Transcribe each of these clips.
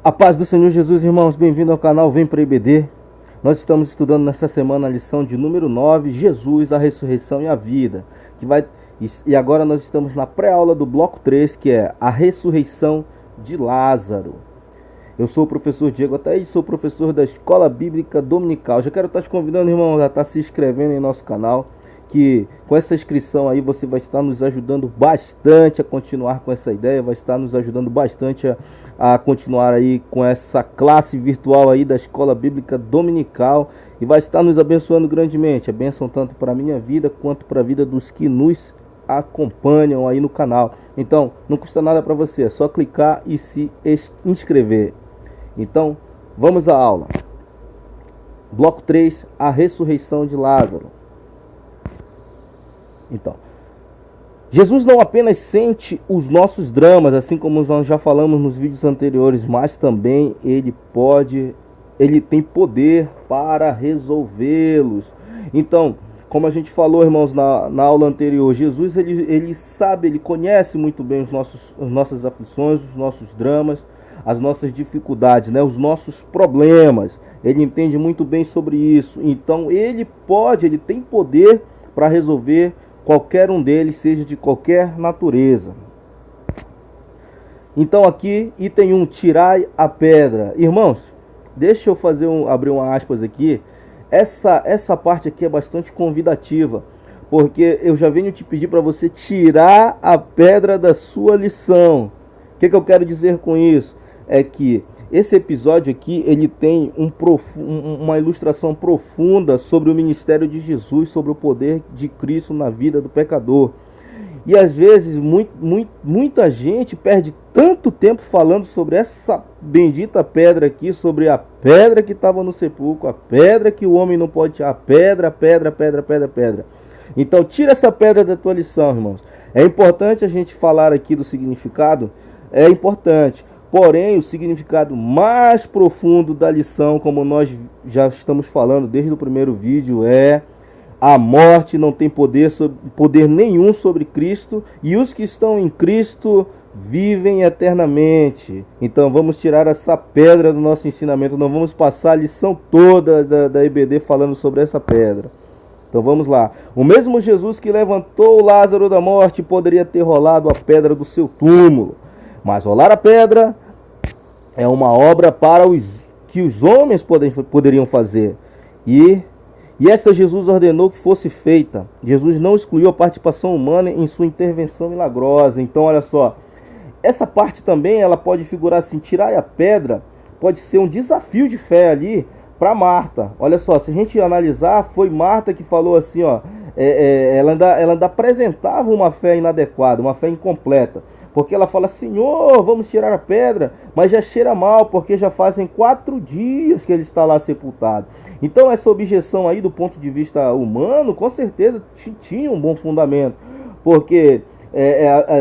A paz do Senhor Jesus, irmãos, bem-vindo ao canal Vem para IBD. Nós estamos estudando nessa semana a lição de número 9, Jesus, a ressurreição e a vida. E agora nós estamos na pré-aula do bloco 3, que é a ressurreição de Lázaro. Eu sou o professor Diego Ataíde, sou professor da Escola Bíblica Dominical. Já quero estar te convidando, irmão, a estar se inscrevendo em nosso canal, que com essa inscrição aí você vai estar nos ajudando bastante a continuar com essa ideia, vai estar nos ajudando bastante a continuar aí com essa classe virtual aí da Escola Bíblica Dominical e vai estar nos abençoando grandemente. A bênção tanto para a minha vida quanto para a vida dos que nos acompanham aí no canal. Então, não custa nada para você, é só clicar e se inscrever. Então, vamos à aula. Bloco 3, a ressurreição de Lázaro. Então, Jesus não apenas sente os nossos dramas, assim como nós já falamos nos vídeos anteriores, mas também ele tem poder para resolvê-los. Então, como a gente falou, irmãos, na aula anterior, Jesus ele sabe, ele conhece muito bem as nossas aflições, os nossos dramas, as nossas dificuldades, né, os nossos problemas. Ele entende muito bem sobre isso. Então, ele tem poder para resolver qualquer um deles, seja de qualquer natureza. Então aqui, item 1, tirai a pedra. Irmãos, deixa eu abrir uma aspas aqui. Essa parte aqui é bastante convidativa, porque eu já venho te pedir para você tirar a pedra da sua lição. O que eu quero dizer com isso? É que esse episódio aqui, ele tem uma ilustração profunda sobre o ministério de Jesus, sobre o poder de Cristo na vida do pecador. E às vezes muita gente perde tanto tempo falando sobre essa bendita pedra aqui, sobre a pedra que estava no sepulcro, a pedra que o homem não pode tirar, pedra. Então tira essa pedra da tua lição, irmãos. É importante a gente falar aqui do significado, é importante. Porém, o significado mais profundo da lição, como nós já estamos falando desde o primeiro vídeo, é: a morte não tem poder nenhum sobre Cristo, e os que estão em Cristo vivem eternamente. Então vamos tirar essa pedra do nosso ensinamento, não vamos passar a lição toda da IBD falando sobre essa pedra. Então vamos lá. O mesmo Jesus que levantou Lázaro da morte poderia ter rolado a pedra do seu túmulo. Mas rolar a pedra é uma obra para que os homens poderiam fazer. E esta Jesus ordenou que fosse feita. Jesus não excluiu a participação humana em sua intervenção milagrosa. Então, olha só. Essa parte também ela pode figurar assim: tirar a pedra pode ser um desafio de fé ali para Marta. Olha só, se a gente analisar, foi Marta que falou assim, ó. Ela ainda apresentava uma fé inadequada, uma fé incompleta. Porque ela fala: Senhor, vamos tirar a pedra, mas já cheira mal, porque já fazem 4 dias que ele está lá sepultado. Então essa objeção aí do ponto de vista humano, com certeza tinha um bom fundamento. Porque,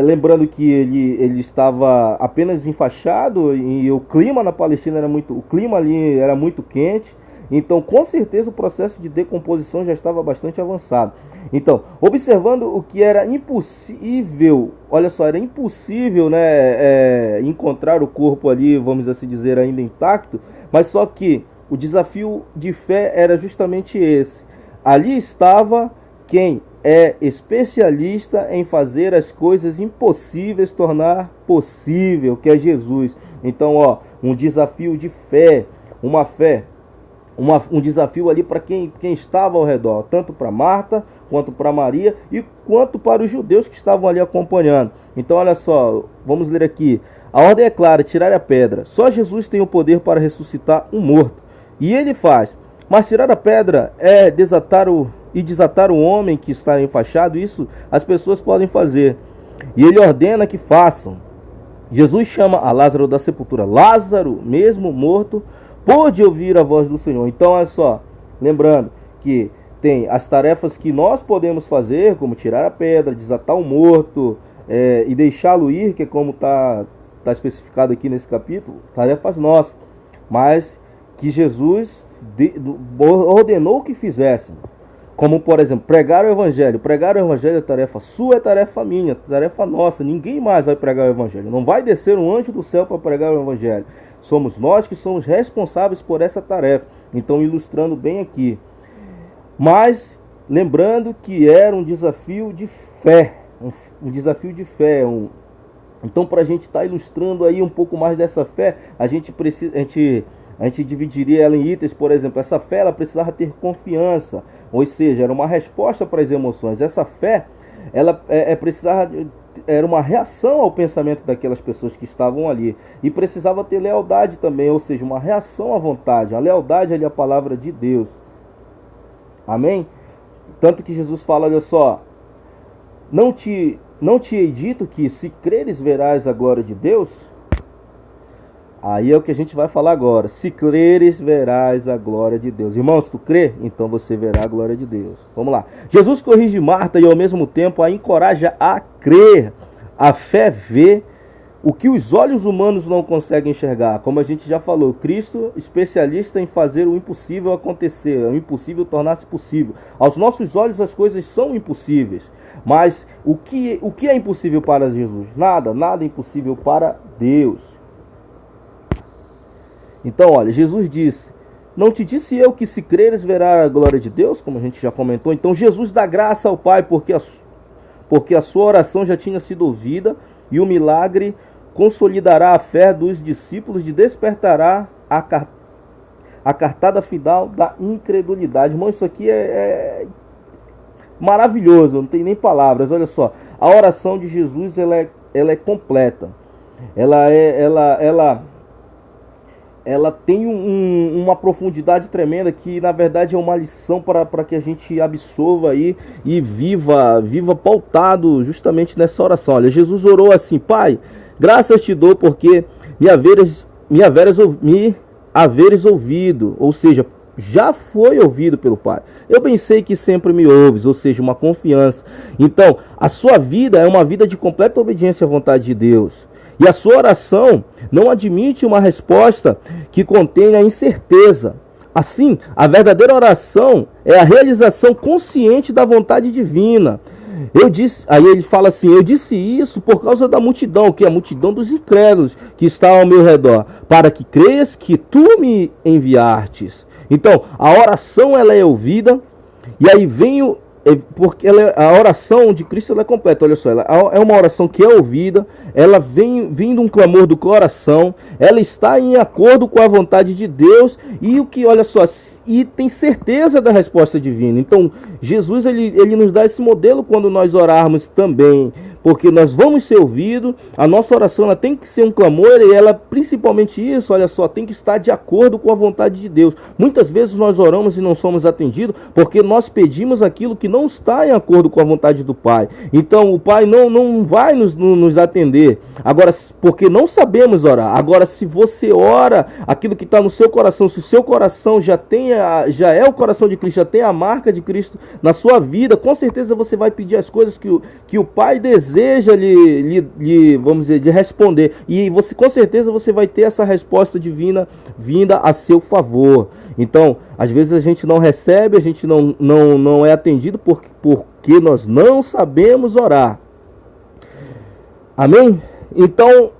lembrando que ele estava apenas enfaixado e o clima na Palestina o clima ali era muito quente. Então, com certeza, o processo de decomposição já estava bastante avançado. Então, observando o que era impossível, olha só, era impossível, né, encontrar o corpo ali, vamos assim dizer, ainda intacto, mas só que o desafio de fé era justamente esse. Ali estava quem é especialista em fazer as coisas impossíveis tornar possível, que é Jesus. Então, ó, um desafio de fé, um desafio ali para quem estava ao redor, tanto para Marta, quanto para Maria e quanto para os judeus que estavam ali acompanhando. Então olha só, vamos ler aqui. A ordem é clara: tirar a pedra. Só Jesus tem o poder para ressuscitar um morto, e ele faz. Mas tirar a pedra é desatar o homem que está enfaixado. Isso as pessoas podem fazer, e ele ordena que façam. Jesus chama a Lázaro da sepultura. Lázaro, mesmo morto, pôde ouvir a voz do Senhor. Então, olha só, lembrando que tem as tarefas que nós podemos fazer, como tirar a pedra, desatar o morto e deixá-lo ir, que é como está especificado aqui nesse capítulo, tarefas nossas, mas que Jesus ordenou que fizéssemos. Como, por exemplo, pregar o evangelho. Pregar o evangelho é tarefa sua, é tarefa minha, tarefa nossa. Ninguém mais vai pregar o evangelho. Não vai descer um anjo do céu para pregar o evangelho. Somos nós que somos responsáveis por essa tarefa. Então, ilustrando bem aqui. Mas, lembrando que era um desafio de fé. Um desafio de fé. Então, para a gente estar ilustrando aí um pouco mais dessa fé, a gente dividiria ela em itens. Por exemplo, essa fé ela precisava ter confiança, ou seja, era uma resposta para as emoções. Essa fé ela era uma reação ao pensamento daquelas pessoas que estavam ali, e precisava ter lealdade também, ou seja, uma reação à vontade. A lealdade é a palavra de Deus. Amém? Tanto que Jesus fala, olha só, não te hei dito que se creres verás a glória de Deus? Aí é o que a gente vai falar agora. Se creres, verás a glória de Deus. Irmãos, se tu crê, então você verá a glória de Deus. Vamos lá. Jesus corrige Marta e ao mesmo tempo a encoraja a crer. A fé vê o que os olhos humanos não conseguem enxergar. Como a gente já falou, Cristo, especialista em fazer o impossível acontecer, o impossível tornar-se possível. Aos nossos olhos as coisas são impossíveis. Mas o que é impossível para Jesus? Nada é impossível para Deus. Então, olha, Jesus disse, não te disse eu que se creres verá a glória de Deus? Como a gente já comentou. Então Jesus dá graça ao Pai porque a sua oração já tinha sido ouvida, e o milagre consolidará a fé dos discípulos e despertará a cartada final da incredulidade. Irmão, isso aqui é maravilhoso, não tem nem palavras. Olha só, a oração de Jesus ela é completa. Ela tem uma profundidade tremenda que na verdade é uma lição para que a gente absorva aí e viva pautado justamente nessa oração. Olha, Jesus orou assim: Pai, graças te dou porque me haveres ouvido, ou seja, já foi ouvido pelo Pai. Eu bem sei que sempre me ouves, ou seja, uma confiança. Então, a sua vida é uma vida de completa obediência à vontade de Deus. E a sua oração não admite uma resposta que contenha incerteza. Assim, a verdadeira oração é a realização consciente da vontade divina. Aí ele fala assim: eu disse isso por causa da multidão, que é a multidão dos incrédulos que está ao meu redor, para que creias que tu me enviastes. Então, a oração ela é ouvida, e aí vem porque a oração de Cristo ela é completa. Olha só, ela é uma oração que é ouvida, ela vem vindo um clamor do coração, ela está em acordo com a vontade de Deus, olha só, e tem certeza da resposta divina. Então Jesus ele nos dá esse modelo quando nós orarmos também, porque nós vamos ser ouvidos. A nossa oração ela tem que ser um clamor, e ela, principalmente isso, olha só, tem que estar de acordo com a vontade de Deus. Muitas vezes nós oramos e não somos atendidos porque nós pedimos aquilo que não está em acordo com a vontade do Pai. Então o Pai não vai nos atender. Agora, porque não sabemos orar. Agora, se você ora aquilo que está no seu coração, se o seu coração já é o coração de Cristo, já tem a marca de Cristo na sua vida, com certeza você vai pedir as coisas que o Pai deseja vamos dizer, de responder. E você, com certeza, você vai ter essa resposta divina vinda a seu favor. Então, às vezes a gente não recebe, a gente não é atendido porque nós não sabemos orar. Amém? Então,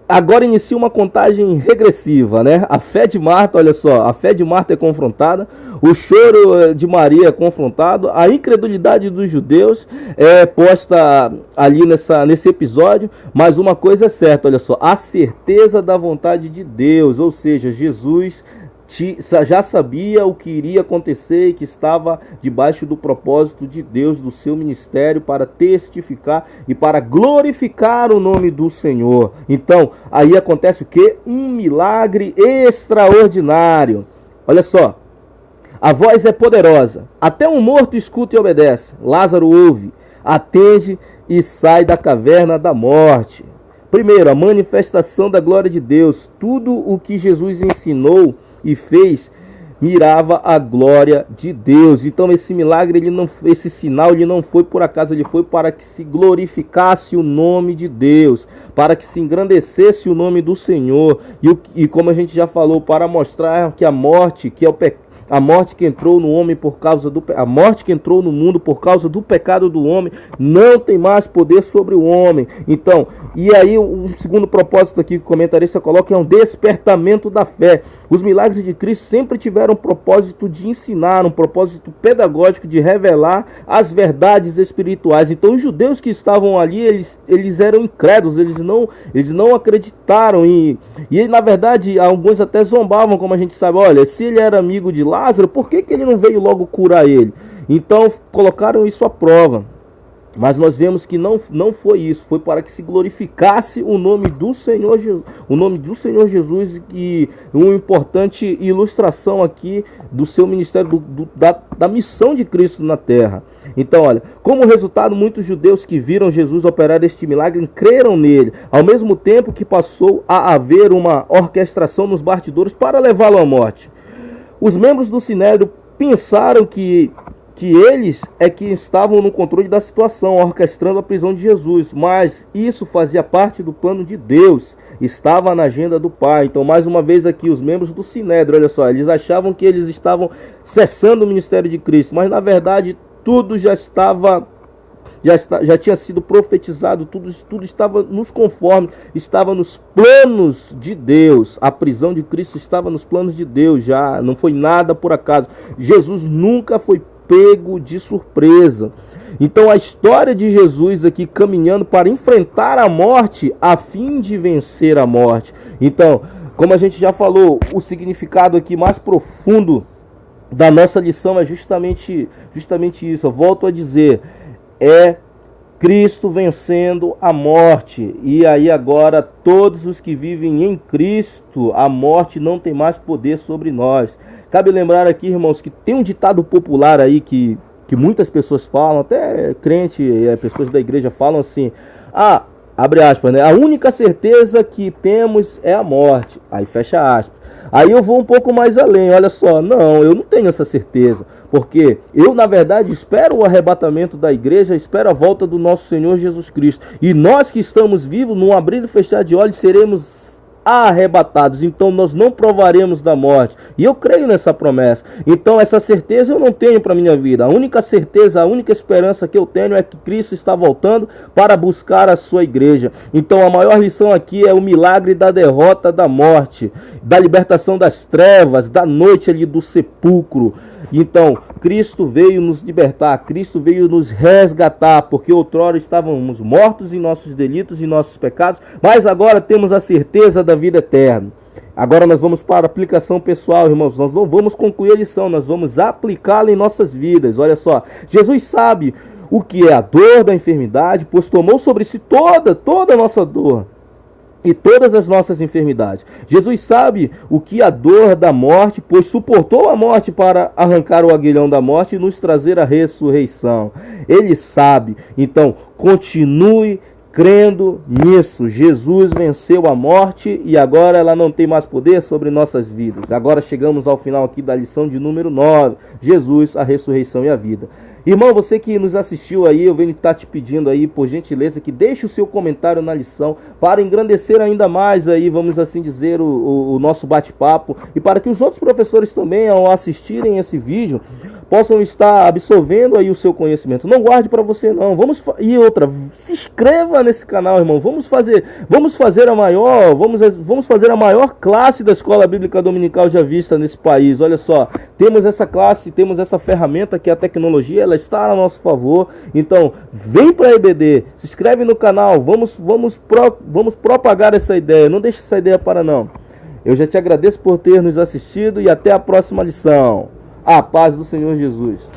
agora inicia uma contagem regressiva, né? A fé de Marta, olha só, a fé de Marta é confrontada, o choro de Maria é confrontado, a incredulidade dos judeus é posta ali nesse episódio, mas uma coisa é certa, olha só, a certeza da vontade de Deus, ou seja, Jesus já sabia o que iria acontecer e que estava debaixo do propósito de Deus, do seu ministério, para testificar e para glorificar o nome do Senhor. Então, aí acontece o quê? Um milagre extraordinário. Olha só, a voz é poderosa, até um morto escuta e obedece. Lázaro ouve, atende e sai da caverna da morte. Primeiro, a manifestação da glória de Deus. Tudo o que Jesus ensinou e fez mirava a glória de Deus. Então esse milagre, esse sinal, ele não foi por acaso, ele foi para que se glorificasse o nome de Deus, para que se engrandecesse o nome do Senhor, e como a gente já falou, para mostrar que a morte, que a morte que entrou no homem por causa do a morte que entrou no mundo por causa do pecado do homem não tem mais poder sobre o homem. Então, e aí o segundo propósito aqui que o comentarista coloca é um despertamento da fé. Os milagres de Cristo sempre tiveram um propósito de ensinar, um propósito pedagógico de revelar as verdades espirituais. Então, os judeus que estavam ali, eles eram incrédulos, eles não acreditaram e na verdade alguns até zombavam, como a gente sabe. Olha, se ele era amigo de Lázaro, por que ele não veio logo curar ele? Então colocaram isso à prova. Mas nós vemos que não foi isso, foi para que se glorificasse o nome do Senhor Jesus, e uma importante ilustração aqui do seu ministério, da missão de Cristo na terra. Então, olha, como resultado, muitos judeus que viram Jesus operar este milagre creram nele, ao mesmo tempo que passou a haver uma orquestração nos bastidores para levá-lo à morte. Os membros do Sinédrio pensaram que eles é que estavam no controle da situação, orquestrando a prisão de Jesus, mas isso fazia parte do plano de Deus, estava na agenda do Pai. Então, mais uma vez aqui, os membros do Sinédrio, olha só, eles achavam que eles estavam cessando o ministério de Cristo, mas na verdade tudo já tinha sido profetizado, tudo estava nos conformes, estava nos planos de Deus. A prisão de Cristo estava nos planos de Deus, já não foi nada por acaso. Jesus nunca foi pego de surpresa. Então a história de Jesus aqui caminhando para enfrentar a morte a fim de vencer a morte. Então, como a gente já falou, o significado aqui mais profundo da nossa lição é justamente isso. Eu volto a dizer, é Cristo vencendo a morte. E aí agora todos os que vivem em Cristo, a morte não tem mais poder sobre nós. Cabe lembrar aqui, irmãos, que tem um ditado popular aí que muitas pessoas falam, até crente, pessoas da igreja falam assim: abre aspas, né? A única certeza que temos é a morte. Aí fecha aspas. Aí eu vou um pouco mais além, olha só, não, eu não tenho essa certeza, porque eu na verdade espero o arrebatamento da igreja, espero a volta do nosso Senhor Jesus Cristo, e nós que estamos vivos, num abrir e fechar de olhos, seremos arrebatados, então nós não provaremos da morte, e eu creio nessa promessa. Então essa certeza eu não tenho para minha vida. A única certeza, a única esperança que eu tenho é que Cristo está voltando para buscar a sua igreja. Então a maior lição aqui é o milagre da derrota da morte, da libertação das trevas, da noite ali do sepulcro. Então Cristo veio nos libertar, Cristo veio nos resgatar, porque outrora estávamos mortos em nossos delitos e nossos pecados, mas agora temos a certeza da vida eterna. Agora nós vamos para a aplicação pessoal, irmãos. Nós não vamos concluir a lição, nós vamos aplicá-la em nossas vidas. Olha só, Jesus sabe o que é a dor da enfermidade, pois tomou sobre si toda a nossa dor e todas as nossas enfermidades. Jesus sabe o que é a dor da morte, pois suportou a morte para arrancar o aguilhão da morte e nos trazer a ressurreição. Ele sabe. Então, continue crendo nisso. Jesus venceu a morte e agora ela não tem mais poder sobre nossas vidas. Agora chegamos ao final aqui da lição de número 9. Jesus, a ressurreição e a vida. Irmão, você que nos assistiu aí, eu venho estar te pedindo aí, por gentileza, que deixe o seu comentário na lição para engrandecer ainda mais aí, vamos assim dizer, o nosso bate-papo, e para que os outros professores também, ao assistirem esse vídeo, possam estar absorvendo aí o seu conhecimento. Não guarde para você não. E outra, se inscreva nesse canal, irmão. Vamos fazer a maior classe da Escola Bíblica Dominical já vista nesse país. Olha só, temos essa classe, temos essa ferramenta que é a tecnologia, ela está a nosso favor. Então, vem para a EBD, se inscreve no canal, vamos propagar essa ideia. Não deixe essa ideia para não. Eu já te agradeço por ter nos assistido e até a próxima lição. A paz do Senhor Jesus.